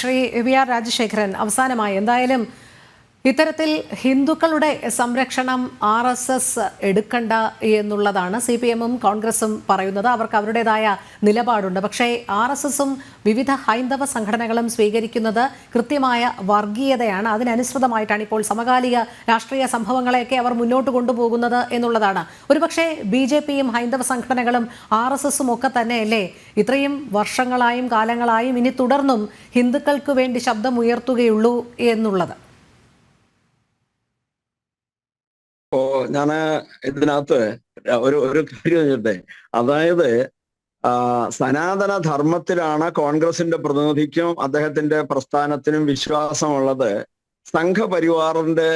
ശ്രീ വി.ആർ. രാജശേഖരൻ, അവസാനമായി എന്തായാലും ഇത്തരത്തിൽ ഹിന്ദുക്കളുടെ സംരക്ഷണം RSS എടുക്കണ്ട എന്നുള്ളതാണ് CPM-ഉം കോൺഗ്രസും പറയുന്നത്. അവർക്ക് അവരുടേതായ നിലപാടുണ്ട്. പക്ഷേ RSS-ഉം വിവിധ ഹൈന്ദവ സംഘടനകളും സ്വീകരിക്കുന്നത് കൃത്യമായ വർഗീയതയാണ്. അതിനനുസൃതമായിട്ടാണ് ഇപ്പോൾ സമകാലിക രാഷ്ട്രീയ സംഭവങ്ങളെയൊക്കെ അവർ മുന്നോട്ട് കൊണ്ടുപോകുന്നത് എന്നുള്ളതാണ്. ഒരുപക്ഷെ BJP-യും ഹൈന്ദവ സംഘടനകളും RSS-ഉം ഒക്കെ തന്നെയല്ലേ ഇത്രയും വർഷങ്ങളായും കാലങ്ങളായും ഇനി തുടർന്നും ഹിന്ദുക്കൾക്ക് വേണ്ടി ശബ്ദമുയർത്തുകയുള്ളൂ എന്നുള്ളത്? ഞാൻ ഇതിനകത്ത് ഒരു കാര്യം ചോദിച്ചേ. അതായത് സനാതന ധർമ്മത്തിലാണ് കോൺഗ്രസിന്റെ പ്രതിനിധിക്കും അദ്ദേഹത്തിന്റെ പ്രസ്ഥാനത്തിനും വിശ്വാസമുള്ളത്. സംഘപരിവാറിന്റെ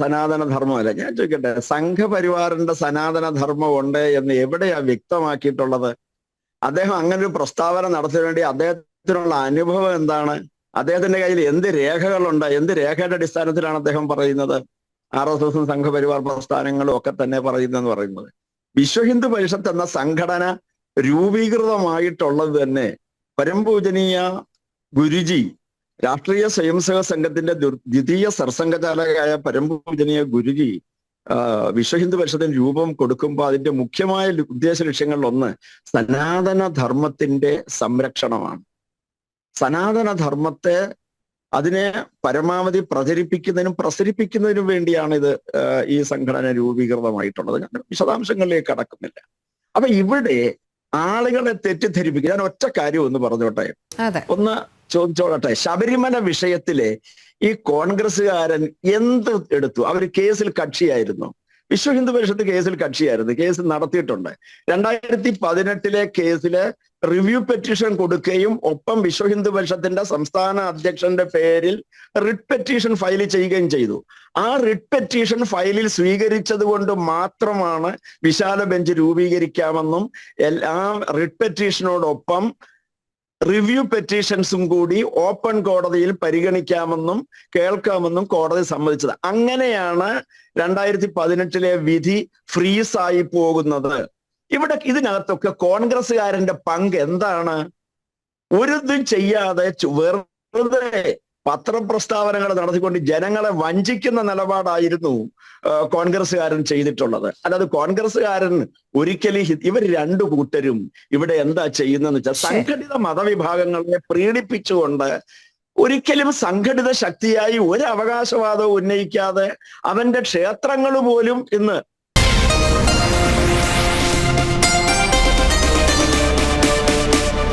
സനാതന ധർമ്മമല്ല. ഞാൻ ചോദിക്കട്ടെ, സംഘപരിവാറിന്റെ സനാതന ധർമ്മം ഉണ്ട് എന്ന് എവിടെയാ വ്യക്തമാക്കിയിട്ടുള്ളത്? അദ്ദേഹം അങ്ങനെ ഒരു പ്രസ്താവന നടത്താൻ വേണ്ടി അദ്ദേഹത്തിനുള്ള അനുഭവം എന്താണ്? അദ്ദേഹത്തിന്റെ കയ്യിൽ എന്ത് രേഖകളുണ്ട്? എന്ത് രേഖയുടെ അടിസ്ഥാനത്തിലാണ് അദ്ദേഹം പറയുന്നത്? RSS-ഉം സംഘപരിവാർ പ്രസ്ഥാനങ്ങളും ഒക്കെ തന്നെ പറയുന്നതെന്ന് പറയുന്നത്. വിശ്വഹിന്ദു പരിഷത്ത് എന്ന സംഘടന രൂപീകൃതമായിട്ടുള്ളത് തന്നെ പരംപൂജനീയ ഗുരുജി, രാഷ്ട്രീയ സ്വയംസേവക സംഘത്തിന്റെ ദ്വിതീയ സർസംഘചാലകയായ പരംപൂജനീയ ഗുരുജി വിശ്വഹിന്ദു പരിഷത്തിന് രൂപം കൊടുക്കുമ്പോൾ അതിന്റെ മുഖ്യമായ ഉദ്ദേശ ലക്ഷ്യങ്ങളിൽ ഒന്ന് സനാതന ധർമ്മത്തിന്റെ സംരക്ഷണമാണ്. സനാതന ധർമ്മത്തെ അതിനെ പരമാവധി പ്രചരിപ്പിക്കുന്നതിനും പ്രസരിപ്പിക്കുന്നതിനും വേണ്ടിയാണ് ഈ സംഘടന രൂപീകൃതമായിട്ടുള്ളത്. ഞാൻ വിശദാംശങ്ങളിലേക്ക് കടക്കുന്നില്ല. അപ്പൊ ഇവിടെ ആളുകളെ തെറ്റിദ്ധരിപ്പിക്കുക. ഞാൻ ഒറ്റ കാര്യം ഒന്ന് പറഞ്ഞോട്ടെ, ഒന്ന് ചോദിച്ചോളട്ടെ. ശബരിമല വിഷയത്തിലെ ഈ കോൺഗ്രസ്സുകാരൻ എന്ത് എടുത്തു? അവർ കേസിൽ കക്ഷിയായിരുന്നു. വിശ്വഹിന്ദു പരിഷത്ത് കേസിൽ കക്ഷിയായിരുന്നു. കേസ് നടത്തിയിട്ടുണ്ട്. 2018 കേസില് റിവ്യൂ പെറ്റീഷൻ കൊടുക്കുകയും ഒപ്പം വിശ്വഹിന്ദു പരിഷത്തിന്റെ സംസ്ഥാന അധ്യക്ഷന്റെ പേരിൽ റിട്ട് പെറ്റീഷൻ ഫയൽ ചെയ്യുകയും ചെയ്തു. ആ റിട്ട് പെറ്റീഷൻ ഫയലിൽ സ്വീകരിച്ചത് കൊണ്ട് മാത്രമാണ് വിശാല ബെഞ്ച് രൂപീകരിക്കാമെന്നും ആ റിട്ട് പെറ്റീഷനോടൊപ്പം റിവ്യൂ പെറ്റീഷൻസും കൂടി ഓപ്പൺ കോടതിയിൽ പരിഗണിക്കാമെന്നും കേൾക്കാമെന്നും കോടതി സമ്മതിച്ചത്. അങ്ങനെയാണ് 2018 വിധി ഫ്രീസായി പോകുന്നത്. ഇവിടെ ഇതിനകത്തൊക്കെ കോൺഗ്രസ്സുകാരന്റെ പങ്ക് എന്താണ്? ഒരിതും ചെയ്യാതെ വെറുതെ പത്രപ്രസ്താവനകൾ നടത്തിക്കൊണ്ട് ജനങ്ങളെ വഞ്ചിക്കുന്ന നിലപാടായിരുന്നു കോൺഗ്രസ്സുകാരൻ ചെയ്തിട്ടുള്ളത്. അല്ലാതെ കോൺഗ്രസ്സുകാരൻ ഒരിക്കലും ഇവർ രണ്ടു കൂട്ടരും ഇവിടെ എന്താ ചെയ്യുന്നതെന്ന് വെച്ചാൽ സംഘടിത മതവിഭാഗങ്ങളെ പ്രീണിപ്പിച്ചുകൊണ്ട് ഒരിക്കലും സംഘടിത ശക്തിയായി ഒരു അവകാശവാദവും ഉന്നയിക്കാതെ അവന്റെ ക്ഷേത്രങ്ങൾ പോലും ഇന്ന്